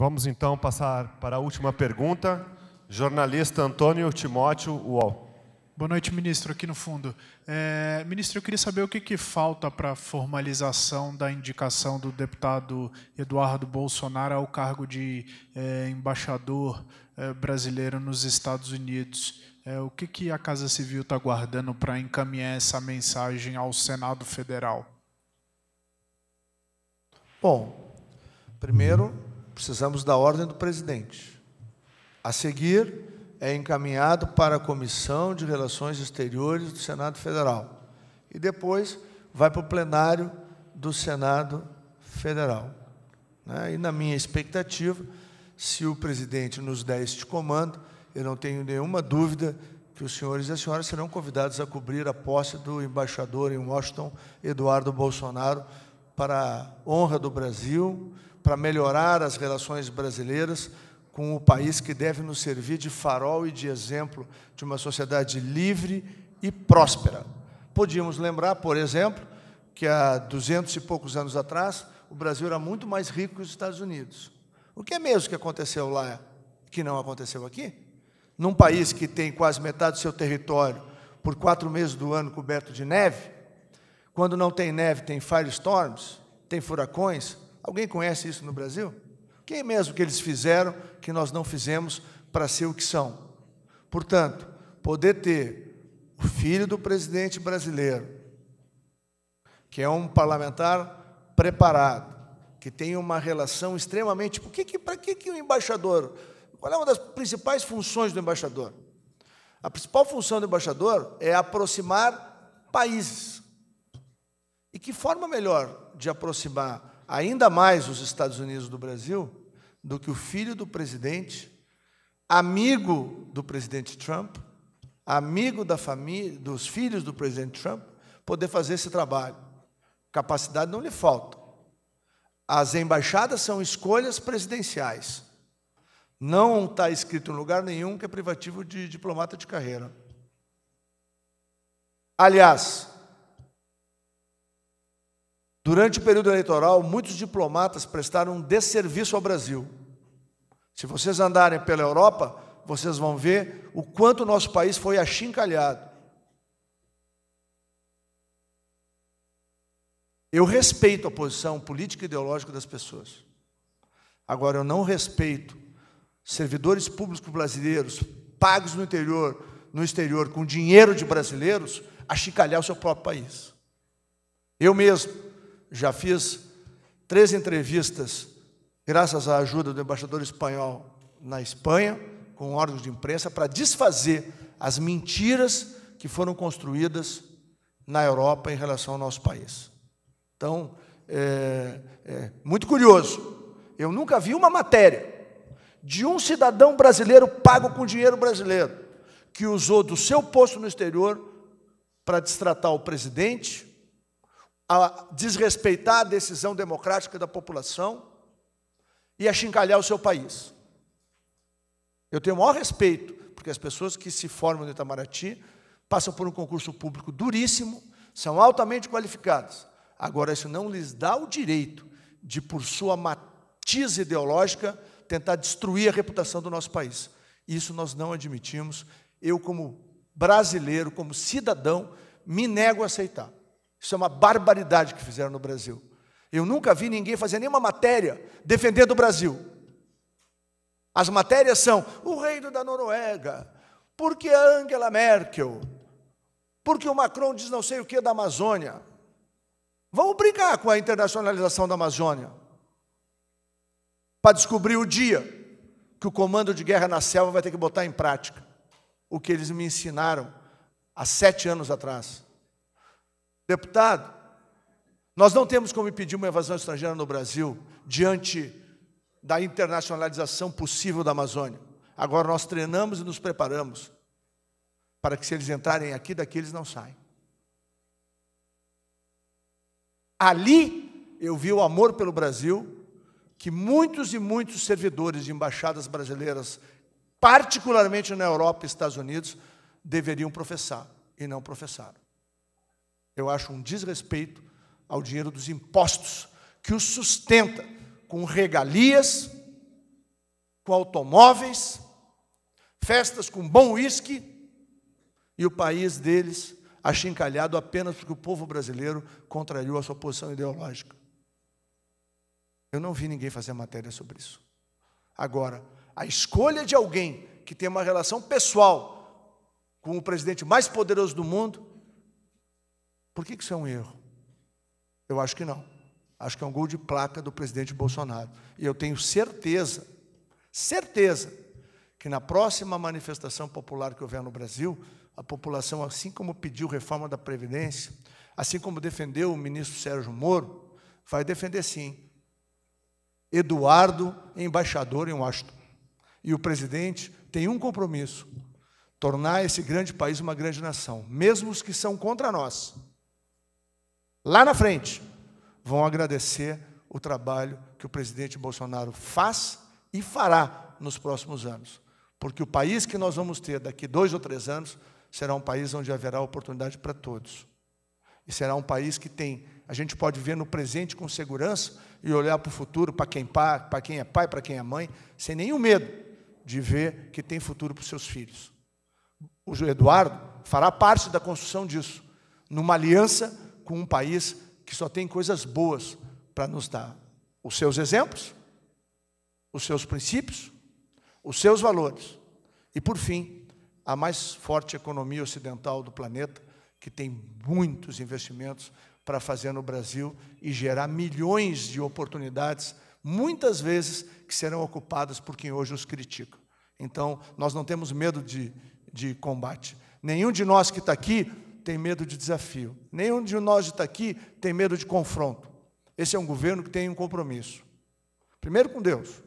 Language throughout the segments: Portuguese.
Vamos então passar para a última pergunta. Jornalista Antônio Timóteo, UOL. Boa noite, ministro, aqui no fundo. Ministro, eu queria saber o que falta para a formalização da indicação do deputado Eduardo Bolsonaro ao cargo de embaixador brasileiro nos Estados Unidos. O que a Casa Civil está aguardando para encaminhar essa mensagem ao Senado Federal? Bom, primeiro, precisamos da ordem do presidente. A seguir, é encaminhado para a Comissão de Relações Exteriores do Senado Federal. E depois vai para o plenário do Senado Federal. E, na minha expectativa, se o presidente nos der este comando, eu não tenho nenhuma dúvida que os senhores e as senhoras serão convidados a cobrir a posse do embaixador em Washington, Eduardo Bolsonaro, para a honra do Brasil, para melhorar as relações brasileiras com o país que deve nos servir de farol e de exemplo de uma sociedade livre e próspera. Podíamos lembrar, por exemplo, que há 200 e poucos anos atrás, o Brasil era muito mais rico que os Estados Unidos. O que é mesmo que aconteceu lá, que não aconteceu aqui? Num país que tem quase metade do seu território por 4 meses do ano coberto de neve, quando não tem neve, tem firestorms, tem furacões. Alguém conhece isso no Brasil? O que é mesmo que eles fizeram que nós não fizemos para ser o que são? Portanto, poder ter o filho do presidente brasileiro, que é um parlamentar preparado, que tem uma relação extremamente... Para que o embaixador... Qual é uma das principais funções do embaixador? A principal função do embaixador é aproximar países. E que forma melhor de aproximar ainda mais os Estados Unidos do Brasil do que o filho do presidente, amigo do presidente Trump, amigo da família, dos filhos do presidente Trump, poder fazer esse trabalho. Capacidade não lhe falta. As embaixadas são escolhas presidenciais. Não está escrito em lugar nenhum que é privativo de diplomata de carreira. Aliás, durante o período eleitoral, muitos diplomatas prestaram um desserviço ao Brasil. Se vocês andarem pela Europa, vocês vão ver o quanto o nosso país foi achincalhado. Eu respeito a posição política e ideológica das pessoas. Agora, eu não respeito servidores públicos brasileiros pagos no exterior com dinheiro de brasileiros achincalhar o seu próprio país. Eu mesmo já fiz 3 entrevistas, graças à ajuda do embaixador espanhol na Espanha, com órgãos de imprensa, para desfazer as mentiras que foram construídas na Europa em relação ao nosso país. Então, muito curioso. Eu nunca vi uma matéria de um cidadão brasileiro pago com dinheiro brasileiro, que usou do seu posto no exterior para destratar o presidente, a desrespeitar a decisão democrática da população e achincalhar o seu país. Eu tenho o maior respeito, porque as pessoas que se formam no Itamaraty passam por um concurso público duríssimo, são altamente qualificadas. Agora, isso não lhes dá o direito de, por sua matiz ideológica, tentar destruir a reputação do nosso país. Isso nós não admitimos. Eu, como brasileiro, como cidadão, me nego a aceitar. Isso é uma barbaridade que fizeram no Brasil. Eu nunca vi ninguém fazer nenhuma matéria defendendo o Brasil. As matérias são o reino da Noruega, porque a Angela Merkel, porque o Macron diz não sei o que da Amazônia. Vamos brincar com a internacionalização da Amazônia, para descobrir o dia que o comando de guerra na selva vai ter que botar em prática o que eles me ensinaram há 7 anos atrás. Deputado, nós não temos como impedir uma invasão estrangeira no Brasil diante da internacionalização possível da Amazônia. Agora nós treinamos e nos preparamos para que, se eles entrarem aqui, daqui eles não saem. Ali eu vi o amor pelo Brasil que muitos e muitos servidores de embaixadas brasileiras, particularmente na Europa e Estados Unidos, deveriam professar, e não professaram. Eu acho um desrespeito ao dinheiro dos impostos, que os sustenta com regalias, com automóveis, festas com bom uísque, e o país deles achincalhado apenas porque o povo brasileiro contrariou a sua posição ideológica. Eu não vi ninguém fazer matéria sobre isso. Agora, a escolha de alguém que tem uma relação pessoal com o presidente mais poderoso do mundo, por que isso é um erro? Eu acho que não. Acho que é um gol de placa do presidente Bolsonaro. E eu tenho certeza, que na próxima manifestação popular que houver no Brasil, a população, assim como pediu reforma da Previdência, assim como defendeu o ministro Sérgio Moro, vai defender sim Eduardo embaixador em Washington. E o presidente tem um compromisso: tornar esse grande país uma grande nação. Mesmo os que são contra nós, lá na frente, vão agradecer o trabalho que o presidente Bolsonaro faz e fará nos próximos anos. Porque o país que nós vamos ter daqui 2 ou 3 anos será um país onde haverá oportunidade para todos. E será um país que a gente pode ver no presente com segurança e olhar para o futuro, para quem é pai, para quem é mãe, sem nenhum medo de ver que tem futuro para os seus filhos. O Eduardo fará parte da construção disso, numa aliança com um país que só tem coisas boas para nos dar. Os seus exemplos, os seus princípios, os seus valores. E, por fim, a mais forte economia ocidental do planeta, que tem muitos investimentos para fazer no Brasil e gerar milhões de oportunidades, muitas vezes que serão ocupadas por quem hoje os critica. Então, nós não temos medo de combate. Nenhum de nós que está aqui tem medo de desafio. Nenhum de nós que está aqui tem medo de confronto. Esse é um governo que tem um compromisso. Primeiro com Deus,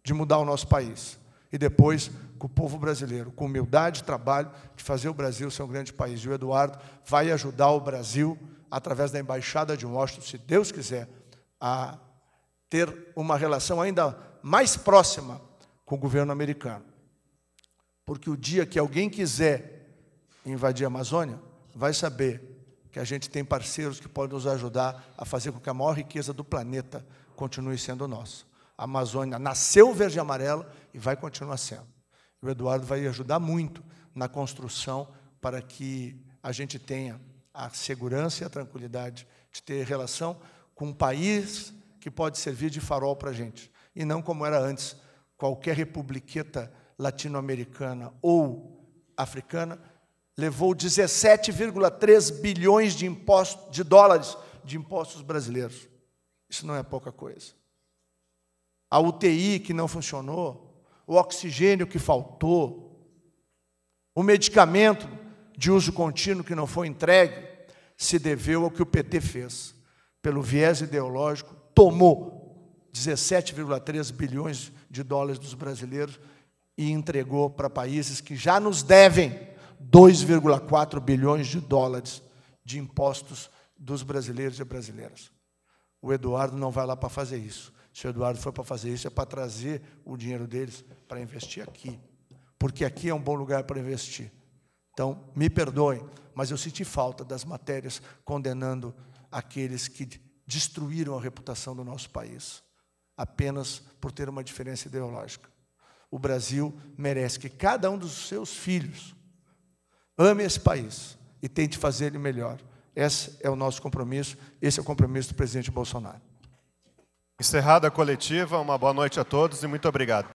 de mudar o nosso país. E depois com o povo brasileiro, com humildade e trabalho, de fazer o Brasil ser um grande país. E o Eduardo vai ajudar o Brasil, através da Embaixada de Washington, se Deus quiser, a ter uma relação ainda mais próxima com o governo americano. Porque o dia que alguém quiser invadir a Amazônia, vai saber que a gente tem parceiros que podem nos ajudar a fazer com que a maior riqueza do planeta continue sendo nossa. A Amazônia nasceu verde e amarela e vai continuar sendo. O Eduardo vai ajudar muito na construção para que a gente tenha a segurança e a tranquilidade de ter relação com um país que pode servir de farol para a gente. E não como era antes, qualquer republiqueta latino-americana ou africana levou 17,3 bilhões de dólares de impostos brasileiros. Isso não é pouca coisa. A UTI que não funcionou, o oxigênio que faltou, o medicamento de uso contínuo que não foi entregue, se deveu ao que o PT fez. Pelo viés ideológico, tomou 17,3 bilhões de dólares dos brasileiros e entregou para países que já nos devem 2,4 bilhões de dólares de impostos dos brasileiros e brasileiras. O Eduardo não vai lá para fazer isso. Se o Eduardo for para fazer isso, é para trazer o dinheiro deles para investir aqui. Porque aqui é um bom lugar para investir. Então, me perdoem, mas eu senti falta das matérias condenando aqueles que destruíram a reputação do nosso país, apenas por ter uma diferença ideológica. O Brasil merece que cada um dos seus filhos ame esse país e tente fazer ele melhor. Esse é o nosso compromisso, esse é o compromisso do presidente Bolsonaro. Encerrada a coletiva, uma boa noite a todos e muito obrigado.